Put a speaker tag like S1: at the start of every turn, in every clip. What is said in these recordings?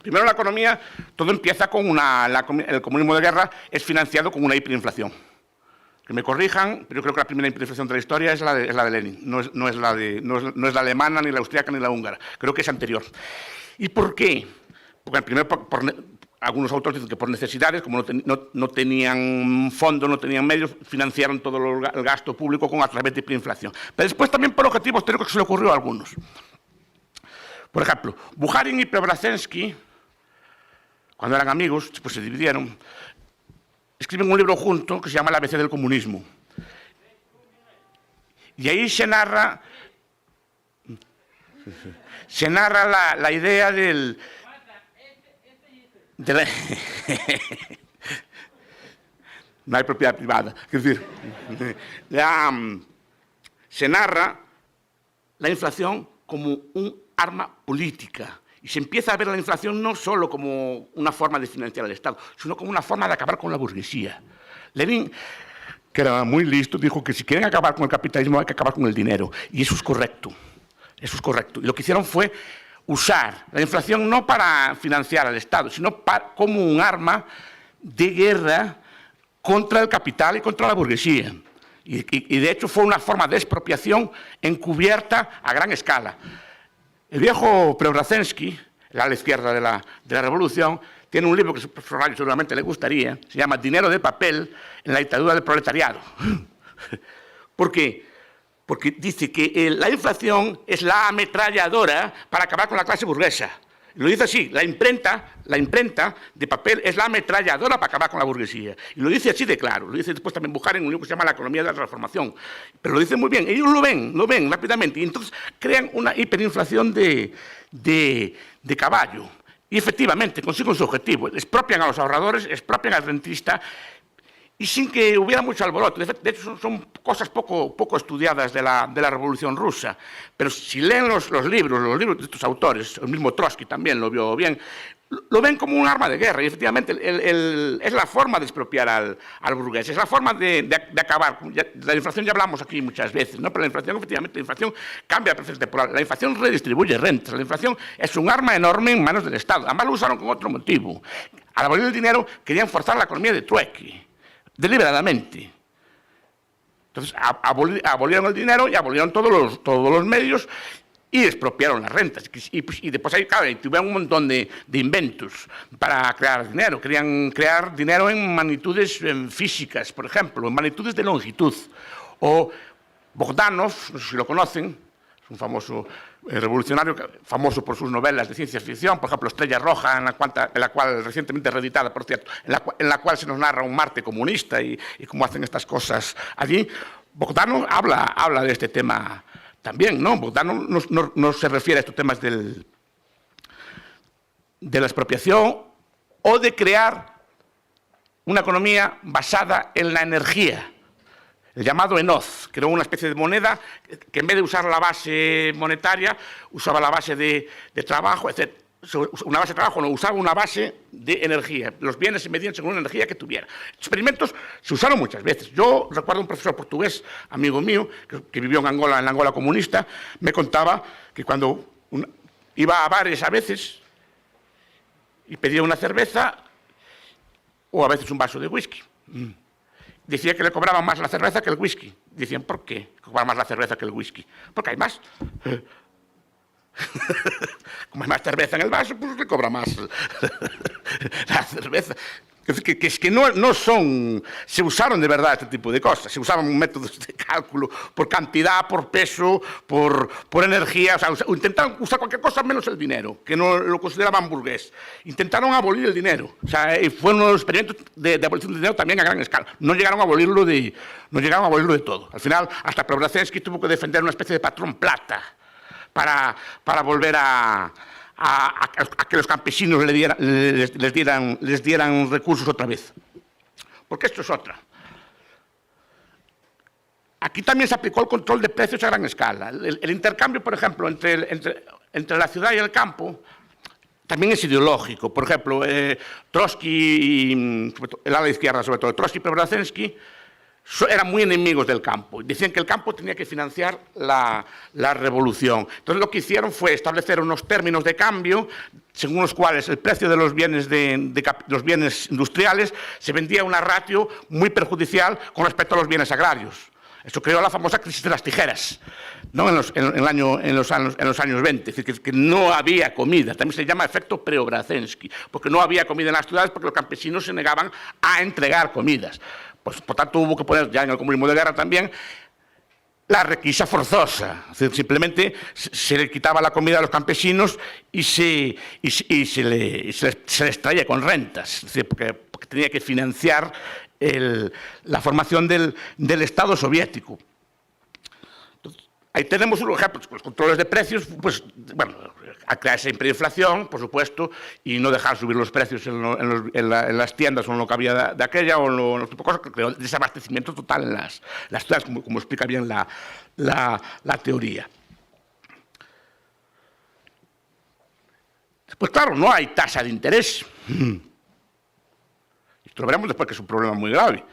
S1: Primero, la economía, todo empieza con el comunismo de guerra es financiado con una hiperinflación. Que me corrijan, pero yo creo que la primera hiperinflación de la historia es la de Lenin, no es la alemana, ni la austríaca, ni la húngara. Creo que es anterior. ¿Y por qué? Porque primero, algunos autores dicen que por necesidades, como no tenían fondos, no tenían medios, financiaron todo el gasto público a través de hiperinflación. Pero después también por objetivos teóricos que se le ocurrió a algunos. Por ejemplo, Bukharin y Preobrazhensky, cuando eran amigos, pues se dividieron, escriben un libro junto que se llama El ABC del comunismo. Y ahí se narra la idea no hay propiedad privada. Es decir, se narra la inflación como un arma política. Y se empieza a ver la inflación no solo como una forma de financiar al Estado, sino como una forma de acabar con la burguesía. Lenin, que era muy listo, dijo que si quieren acabar con el capitalismo hay que acabar con el dinero. Y eso es correcto. Eso es correcto. Y lo que hicieron fue usar la inflación no para financiar al Estado, sino como un arma de guerra contra el capital y contra la burguesía. Y de hecho fue una forma de expropiación encubierta a gran escala. El viejo Preobrazhensky, el ala izquierda de la revolución, tiene un libro que a Ferrari seguramente le gustaría, se llama Dinero de papel en la dictadura del proletariado. ¿Por qué? Porque dice que la inflación es la ametralladora para acabar con la clase burguesa. Lo dice así, la imprenta de papel es la ametralladora para acabar con la burguesía. Y lo dice así de claro, lo dice después también Bukharin en un libro que se llama La economía de la transformación. Pero lo dice muy bien, ellos lo ven rápidamente, y entonces crean una hiperinflación de caballo. Y efectivamente consiguen su objetivo, expropian a los ahorradores, expropian al rentista, y sin que hubiera mucho alboroto. De hecho, son cosas poco estudiadas de la Revolución Rusa. Pero si leen los libros de estos autores, el mismo Trotsky también lo vio bien, lo ven como un arma de guerra. Y efectivamente es la forma de expropiar al burgués, es la forma de acabar. De la inflación ya hablamos aquí muchas veces, ¿no? Pero la inflación, efectivamente, la inflación cambia a precios temporales. La inflación redistribuye rentas. La inflación es un arma enorme en manos del Estado. Además lo usaron con otro motivo. Al abolir el dinero querían forzar la economía de trueque, deliberadamente. Entonces, abolieron el dinero y abolieron todos los medios y expropiaron las rentas. Y después ahí, claro, tuvieron un montón de inventos para crear dinero. Querían crear dinero en magnitudes físicas, por ejemplo, en magnitudes de longitud. O Bogdanov, no sé si lo conocen, es un famoso revolucionario, famoso por sus novelas de ciencia ficción, por ejemplo, Estrella Roja, en la cual recientemente reeditada, por cierto, en la cual se nos narra un Marte comunista y cómo hacen estas cosas allí. Bogdanov habla de este tema también, ¿no? Bogdanov no se refiere a estos temas de la expropiación o de crear una economía basada en la energía. El llamado ENOZ, creó una especie de moneda que en vez de usar la base monetaria, usaba la base de trabajo, etc. Una base de trabajo no, usaba una base de energía. Los bienes se medían según la energía que tuviera. Experimentos se usaron muchas veces. Yo recuerdo un profesor portugués, amigo mío, que vivió en la Angola comunista, me contaba que cuando iba a bares a veces y pedía una cerveza o a veces un vaso de whisky, decía que le cobraban más la cerveza que el whisky. Decían, ¿por qué cobrar más la cerveza que el whisky? Porque hay más. Como hay más cerveza en el vaso, pues le cobra más la cerveza. Es que no son... Se usaron de verdad este tipo de cosas. Se usaban métodos de cálculo por cantidad, por peso, por energía. O sea, intentaron usar cualquier cosa menos el dinero, que no lo consideraban burgués. Intentaron abolir el dinero. O sea, fue uno de los experimentos de abolición del dinero también a gran escala. No llegaron a abolirlo de todo. Al final, hasta Preobrazhensky tuvo que defender una especie de patrón plata para volver a que los campesinos les dieran recursos otra vez. Porque esto es otra. Aquí también se aplicó el control de precios a gran escala. El intercambio, por ejemplo, entre la ciudad y el campo también es ideológico. Por ejemplo, Trotsky, el ala izquierda sobre todo, Trotsky y Preobrazhensky, eran muy enemigos del campo. Decían que el campo tenía que financiar la revolución. Entonces lo que hicieron fue establecer unos términos de cambio según los cuales el precio de los bienes, los bienes industriales se vendía a una ratio muy perjudicial con respecto a los bienes agrarios. Esto creó la famosa crisis de las tijeras, ¿no? en los años 20, es decir, que no había comida. También se llama efecto Preobrazhensky, porque no había comida en las ciudades porque los campesinos se negaban a entregar comidas. Pues, por tanto, hubo que poner, ya en el comunismo de guerra también, la requisa forzosa. Es decir, simplemente se le quitaba la comida a los campesinos y se les traía con rentas, es decir, porque tenía que financiar la formación del Estado soviético. Entonces, ahí tenemos un ejemplo, los controles de precios, pues, bueno, a crear siempre inflación, por supuesto, y no dejar subir los precios en las tiendas o en lo que había de aquella, o en los tipos de cosas, creó desabastecimiento total en las ciudades, como explica bien la teoría. Pues claro, no hay tasa de interés. Esto lo veremos después, que es un problema muy grave.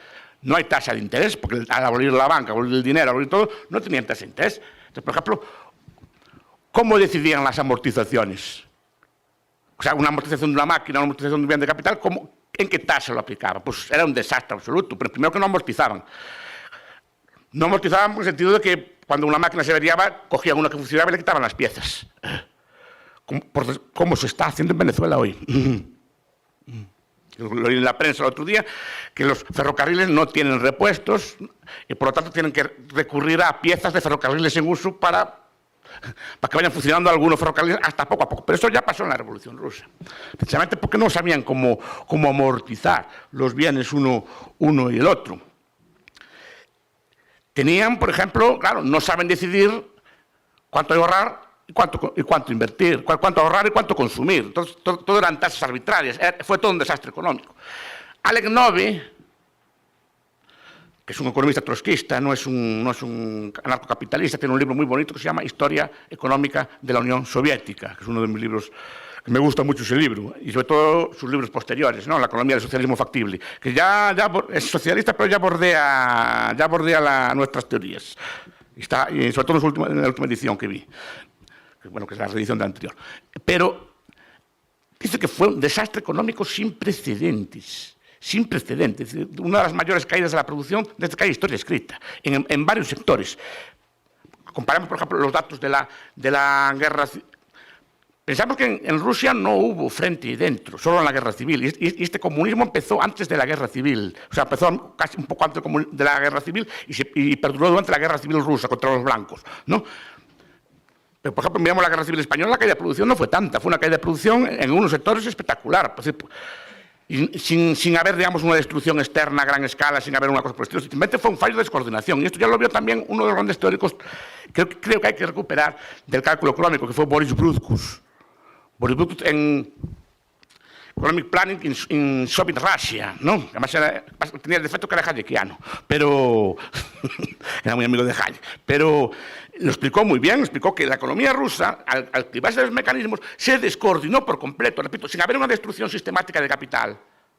S1: No hay tasa de interés, porque al abolir la banca, abolir el dinero, abolir todo, no tenían tasa de interés. Entonces, por ejemplo, ¿cómo decidían las amortizaciones? O sea, una amortización de una máquina, una amortización de un bien de capital, ¿en qué tasa lo aplicaban? Pues era un desastre absoluto, pero primero que no amortizaban. No amortizaban en el sentido de que cuando una máquina se averiaba, cogían una que funcionaba y le quitaban las piezas. Como se está haciendo en Venezuela hoy. Lo oí en la prensa el otro día, que los ferrocarriles no tienen repuestos y por lo tanto tienen que recurrir a piezas de ferrocarriles en uso para que vayan funcionando algunos ferrocarriles hasta poco a poco. Pero eso ya pasó en la Revolución Rusa, precisamente porque no sabían cómo amortizar los bienes uno y el otro. Tenían, por ejemplo, claro, no saben decidir cuánto ahorrar y cuánto invertir, cuánto ahorrar y cuánto consumir. Entonces, todo eran tasas arbitrarias, fue todo un desastre económico. Alec Nove, que es un economista trotskista, no es un anarcocapitalista, tiene un libro muy bonito que se llama Historia Económica de la Unión Soviética, que es uno de mis libros, que me gusta mucho ese libro, y sobre todo sus libros posteriores, ¿no? La economía del socialismo factible, que ya es socialista, pero ya bordea nuestras teorías. Y sobre todo en la última edición que vi. Bueno, que es la reedición de la anterior. Pero dice que fue un desastre económico sin precedentes. Sin precedentes. Una de las mayores caídas de la producción desde que hay historia escrita, en varios sectores. Comparamos, por ejemplo, los datos de la guerra civil. Pensamos que en Rusia no hubo frente y dentro, solo en la guerra civil. Y este comunismo empezó antes de la guerra civil. O sea, empezó casi un poco antes de la guerra civil y perduró durante la guerra civil rusa contra los blancos, ¿no? Pero, por ejemplo, miramos la Guerra Civil Española, la caída de producción no fue tanta, fue una caída de producción en unos sectores espectacular, y sin haber, digamos, una destrucción externa a gran escala, sin haber una cosa por el estilo, simplemente fue un fallo de descoordinación. Y esto ya lo vio también uno de los grandes teóricos, creo que hay que recuperar, del cálculo económico, que fue Boris Bruthkus. Boris Bruthkus en Economic Planning in Soviet Russia, ¿no? Además tenía el defecto que era hayekiano, pero era muy amigo de Hayek, pero lo explicó muy bien, explicó que la economía rusa, al activarse los mecanismos, se descoordinó por completo, repito, sin haber una destrucción sistemática de capital,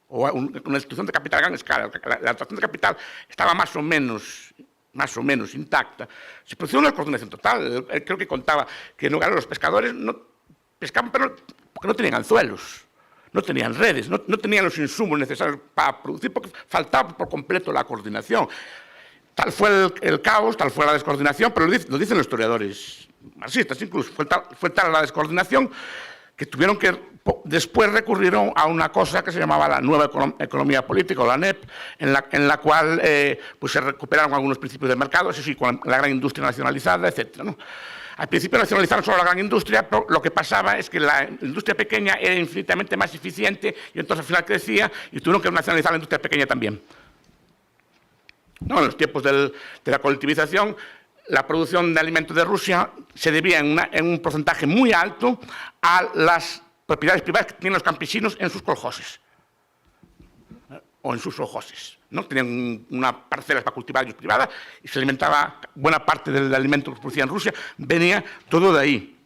S1: o una destrucción de capital a gran escala. La atracción de capital estaba más o menos intacta. Se produjo una coordinación total. Creo que contaba que los pescadores no pescaban porque no tenían anzuelos. No tenían redes, no tenían los insumos necesarios para producir, porque faltaba por completo la coordinación. Tal fue el caos, tal fue la descoordinación, pero lo dicen los historiadores marxistas incluso, fue tal la descoordinación que tuvieron que, después recurrieron a una cosa que se llamaba la nueva economía política, o la NEP, en la cual pues se recuperaron algunos principios del mercado, eso sí, con la gran industria nacionalizada, etc., ¿no? Al principio nacionalizaron solo la gran industria, pero lo que pasaba es que la industria pequeña era infinitamente más eficiente y entonces al final crecía y tuvieron que nacionalizar la industria pequeña también. No, en los tiempos de la colectivización, la producción de alimentos de Rusia se debía en un porcentaje muy alto a las propiedades privadas que tenían los campesinos en sus coljoses o en sus sojoses, ¿no? Tenían unas parcelas para cultivar ellos privadas y se alimentaba, buena parte del alimento que se producía en Rusia venía todo de ahí.